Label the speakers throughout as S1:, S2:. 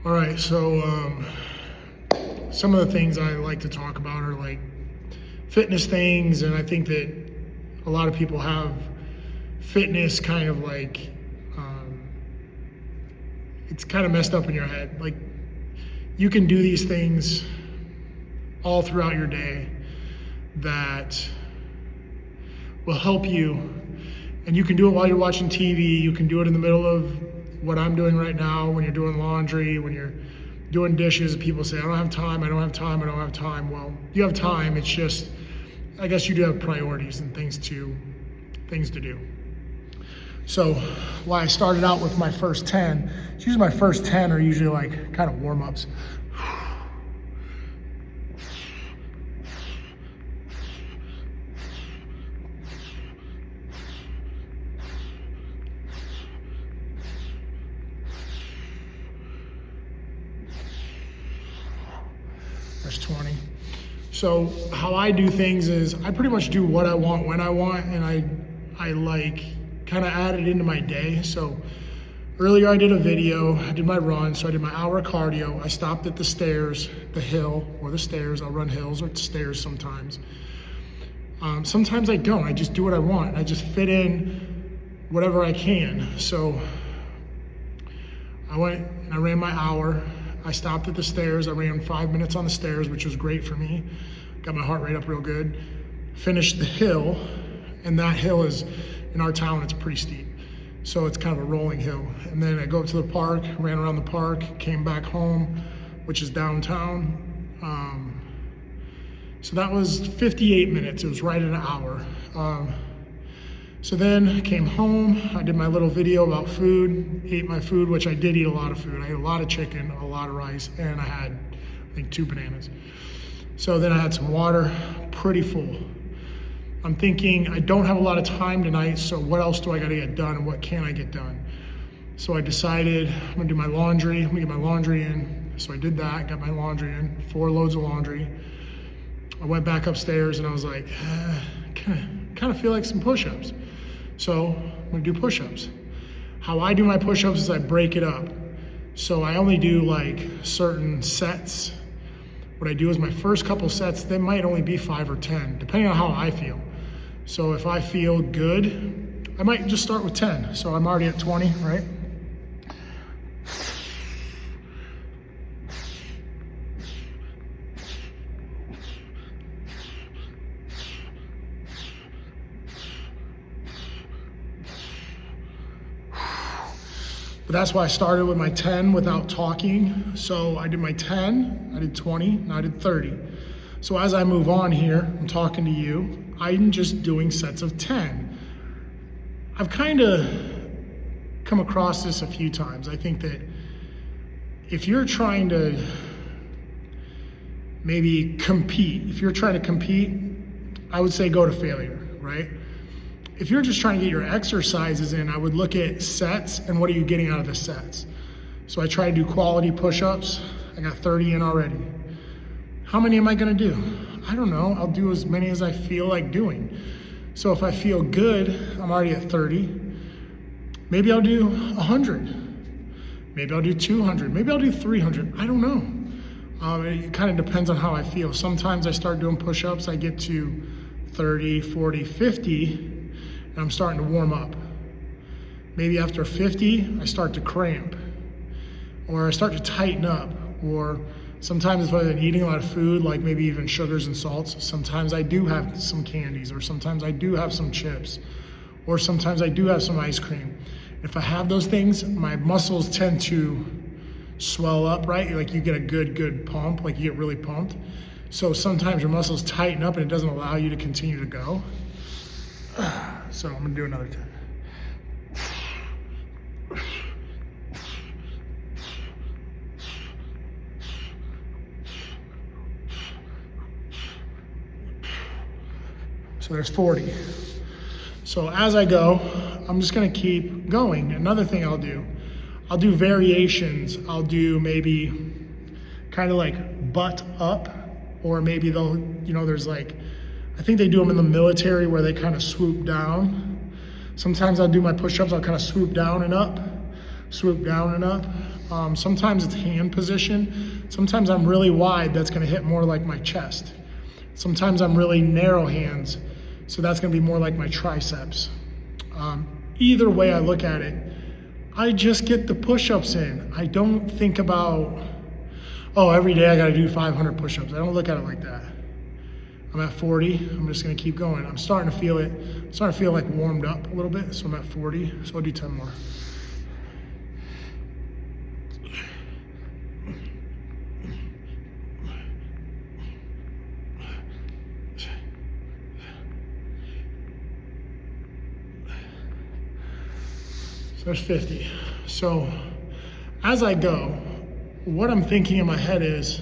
S1: All right, so some of the things I like to talk about are like fitness things, and I think that a lot of people have fitness kind of like, it's kind of messed up in your head. Like, you can do these things all throughout your day that will help you, and you can do it while you're watching TV. You can do it in the middle of what I'm doing right now, when you're doing laundry, when you're doing dishes. People say, I don't have time, I don't have time, I don't have time. Well, you have time. It's just, I guess you do have priorities and things to do. So why I started out with my first 10, it's usually my first 10 are usually like kind of warm-ups. There's 20. So how I do things is I pretty much do what I want when I want, and I like kind of add it into my day. So earlier I did a video, I did my run, so I did my hour cardio. I stopped at the stairs, the hill, or the stairs. I'll run hills or stairs sometimes. Sometimes I don't, I just do what I want. I just fit in whatever I can. So I went and I ran my hour. I stopped at the stairs. I ran 5 minutes on the stairs, which was great for me. Got my heart rate up real good. Finished the hill, and that hill is, in our town, it's pretty steep. So it's kind of a rolling hill. And then I go up to the park, ran around the park, came back home, which is downtown. So that was 58 minutes. It was right at an hour. So then I came home, I did my little video about food, ate my food, which I did eat a lot of food. I ate a lot of chicken, a lot of rice, and I had, I think, 2 bananas. So then I had some water, pretty full. I'm thinking, I don't have a lot of time tonight, so what else do I gotta get done, and what can I get done? So I decided I'm gonna do my laundry, I'm gonna get my laundry in. So I did that, got my laundry in, 4 loads of laundry. I went back upstairs and I was like, kind of feel like some push-ups. So I'm gonna do push-ups. How I do my push-ups is I break it up. So I only do like certain sets. What I do is my first couple sets, they might only be 5 or 10, depending on how I feel. So if I feel good, I might just start with 10. So I'm already at 20, right? But that's why I started with my 10 without talking. So I did my 10, I did 20, now I did 30. So as I move on here, I'm talking to you, I'm just doing sets of 10. I've kind of come across this a few times. I think that if you're trying to maybe compete, I would say go to failure, right? If you're just trying to get your exercises in, I would look at sets and what are you getting out of the sets. So I try to do quality push-ups. I got 30 in already. How many am I gonna do? I don't know, I'll do as many as I feel like doing. So if I feel good, I'm already at 30. Maybe I'll do 100. Maybe I'll do 200. Maybe I'll do 300. I don't know. It kind of depends on how I feel. Sometimes I start doing push-ups, I get to 30, 40, 50, and I'm starting to warm up. Maybe after 50, I start to cramp, or I start to tighten up, or sometimes if I've been eating a lot of food, like maybe even sugars and salts, sometimes I do have some candies, or sometimes I do have some chips, or sometimes I do have some ice cream. If I have those things, my muscles tend to swell up, right? Like you get a good pump, like you get really pumped. So sometimes your muscles tighten up and it doesn't allow you to continue to go. So I'm gonna do another 10. So there's 40. So as I go, I'm just gonna keep going. Another thing I'll do variations. I'll do maybe kind of like butt up, or maybe they'll, there's like, I think they do them in the military where they kind of swoop down. Sometimes I'll do my push-ups, I'll kind of swoop down and up. swoop down and up. Sometimes it's hand position. Sometimes I'm really wide, that's gonna hit more like my chest. Sometimes I'm really narrow hands, so that's gonna be more like my triceps. Either way I look at it, I just get the push-ups in. I don't think about, oh, every day I gotta do 500 push-ups. I don't look at it like that. I'm at 40, I'm just gonna keep going. I'm starting to feel it. I'm starting to feel like warmed up a little bit, so I'm at 40, so I'll do 10 more. So there's 50. So as I go, what I'm thinking in my head is,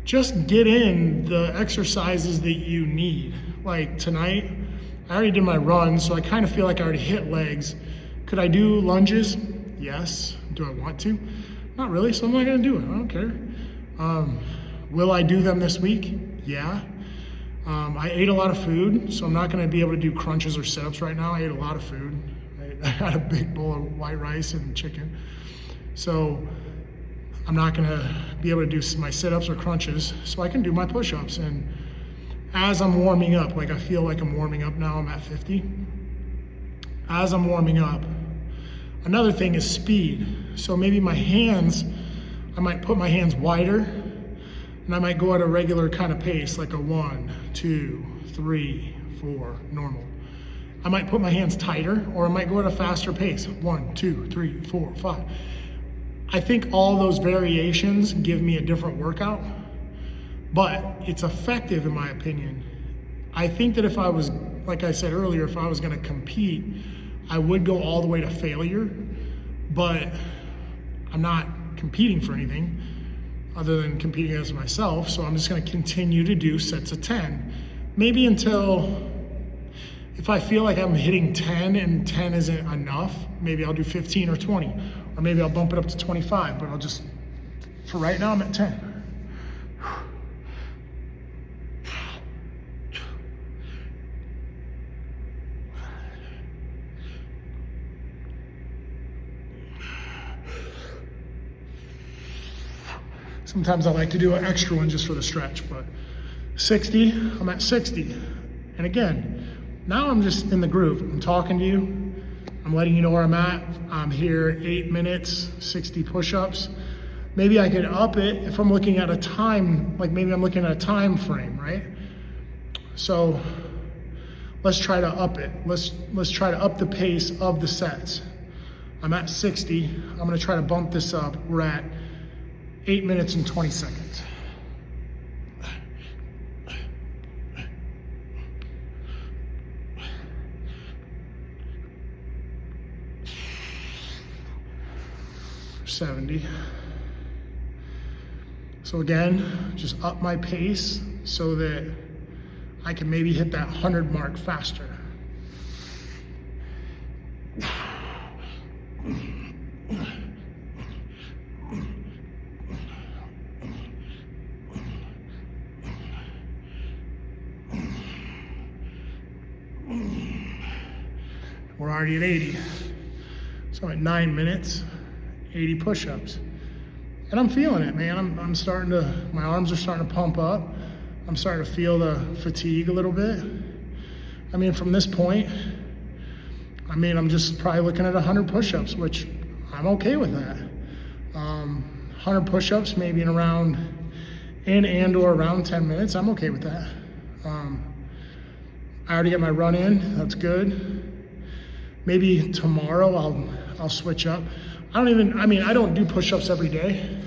S1: just get in the exercises that you need. Like tonight, I already did my run, so I kind of feel like I already hit legs. Could I do lunges? Yes. Do I want to? Not really, so I'm not gonna do it. I don't care. Will I do them this week? Yeah. I ate a lot of food, so I'm not gonna be able to do crunches or sit-ups right now. I ate a lot of food. I had a big bowl of white rice and chicken. So I'm not gonna be able to do my sit-ups or crunches, so I can do my push-ups. And as I'm warming up, like I feel like I'm warming up now, I'm at 50. As I'm warming up, another thing is speed. So maybe my hands, I might put my hands wider, and I might go at a regular kind of pace, like a 1, 2, 3, 4, normal. I might put my hands tighter, or I might go at a faster pace, 1, 2, 3, 4, 5. I think all those variations give me a different workout, but it's effective in my opinion. I think that if I was, like I said earlier, if I was gonna compete, I would go all the way to failure, but I'm not competing for anything other than competing against myself, so I'm just gonna continue to do sets of 10. Maybe until, if I feel like I'm hitting 10 and 10 isn't enough, maybe I'll do 15 or 20. Or maybe I'll bump it up to 25, but I'll just, for right now, I'm at 10. Sometimes I like to do an extra one just for the stretch, but 60, I'm at 60. And again, now I'm just in the groove. I'm talking to you. I'm letting you know where I'm at. I'm here 8 minutes, 60 push-ups. Maybe I could up it if I'm looking at a time, like maybe I'm looking at a time frame, right? So let's try to up it. Let's try to up the pace of the sets. I'm at 60. I'm gonna try to bump this up. We're at 8 minutes and 20 seconds. $70. So again, just up my pace so that I can maybe hit that 100 mark faster. We're already at 80. So I'm at 9 minutes. 80 push-ups. And I'm feeling it, man. I'm starting to, my arms are starting to pump up. I'm starting to feel the fatigue a little bit. I mean, from this point, I'm just probably looking at 100 push-ups, which I'm okay with that. 100 push-ups, maybe in or around 10 minutes. I'm okay with that. I already got my run in, that's good. Maybe tomorrow I'll switch up. I don't do push-ups every day.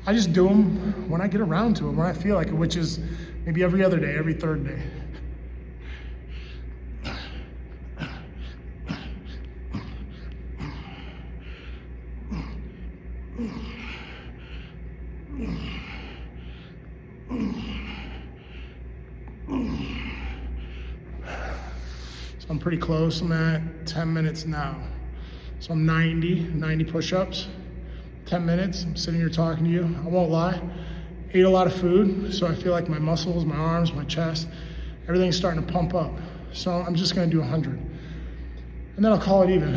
S1: I just do them when I get around to them, when I feel like it, which is maybe every other day, every third day. So I'm pretty close. I'm at 10 minutes now. So I'm 90 push-ups, 10 minutes. I'm sitting here talking to you. I won't lie. Ate a lot of food, so I feel like my muscles, my arms, my chest, everything's starting to pump up. So I'm just gonna do 100. And then I'll call it even.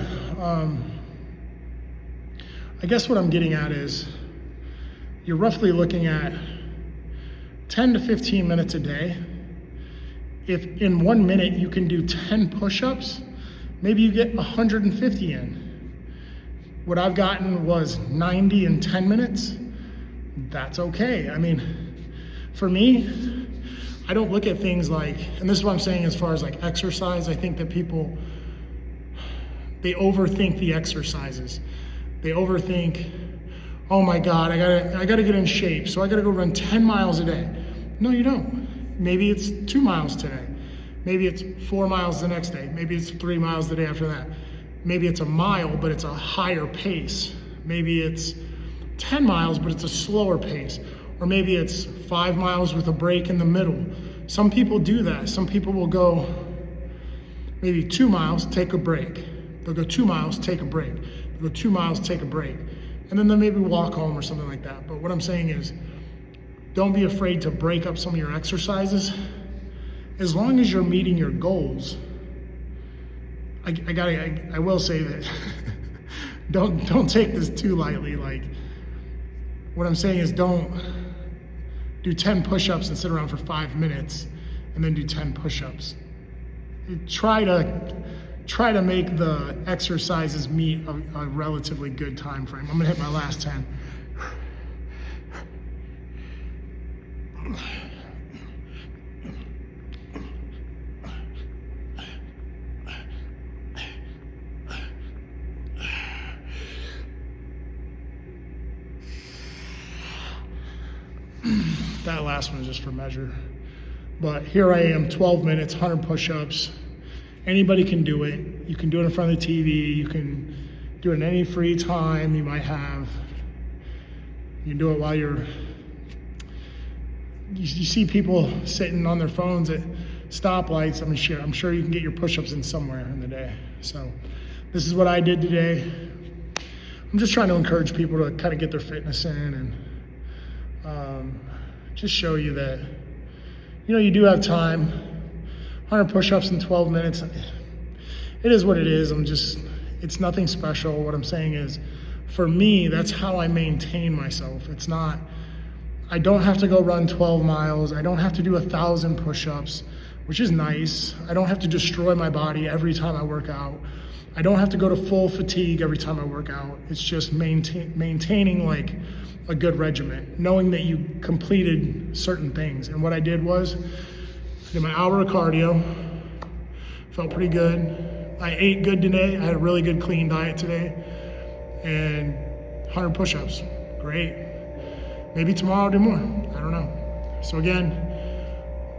S1: I guess what I'm getting at is you're roughly looking at 10 to 15 minutes a day. If in 1 minute you can do 10 push-ups, maybe you get 150 in. What I've gotten was 90 in 10 minutes. That's okay. I mean, for me, I don't look at things like, and this is what I'm saying as far as like exercise, I think that people, they overthink the exercises. They overthink, oh my God, I gotta get in shape, so I gotta go run 10 miles a day. No, you don't. Maybe it's 2 miles today. Maybe it's 4 miles the next day. Maybe it's 3 miles the day after that. Maybe it's a mile, but it's a higher pace. Maybe it's 10 miles, but it's a slower pace. Or maybe it's 5 miles with a break in the middle. Some people do that. Some people will go maybe 2 miles, take a break. They'll go 2 miles, take a break. They'll go 2 miles, take a break. And then they'll maybe walk home or something like that. But what I'm saying is, don't be afraid to break up some of your exercises. As long as you're meeting your goals, I will say that don't take this too lightly. Like, what I'm saying is, don't do 10 push-ups and sit around for 5 minutes and then do 10 push-ups. Try to make the exercises meet a relatively good time frame. I'm gonna hit my last 10. That last one is just for measure. But here I am, 12 minutes, 100 push-ups. Anybody can do it. You can do it in front of the TV. You can do it in any free time you might have. You can do it while you see people sitting on their phones at stoplights. I'm sure you can get your push-ups in somewhere in the day. So this is what I did today. I'm just trying to encourage people to kind of get their fitness in and just show you that, you do have time. 100 push-ups in 12 minutes. It is what it is. It's nothing special. What I'm saying is, for me, that's how I maintain myself. I don't have to go run 12 miles. I don't have to do 1,000 push-ups, which is nice. I don't have to destroy my body every time I work out. I don't have to go to full fatigue every time I work out. It's just maintaining like a good regimen, knowing that you completed certain things. And what I did was, I did my hour of cardio, felt pretty good. I ate good today. I had a really good clean diet today. And 100 push-ups, great. Maybe tomorrow I'll do more, I don't know. So again,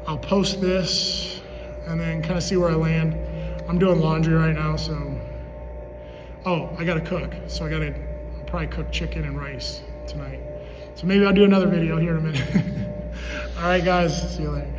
S1: I'll post this and then kind of see where I land. I'm doing laundry right now, so, I gotta cook. So I'll probably cook chicken and rice tonight. So maybe I'll do another video here in a minute. All right, guys, see you later.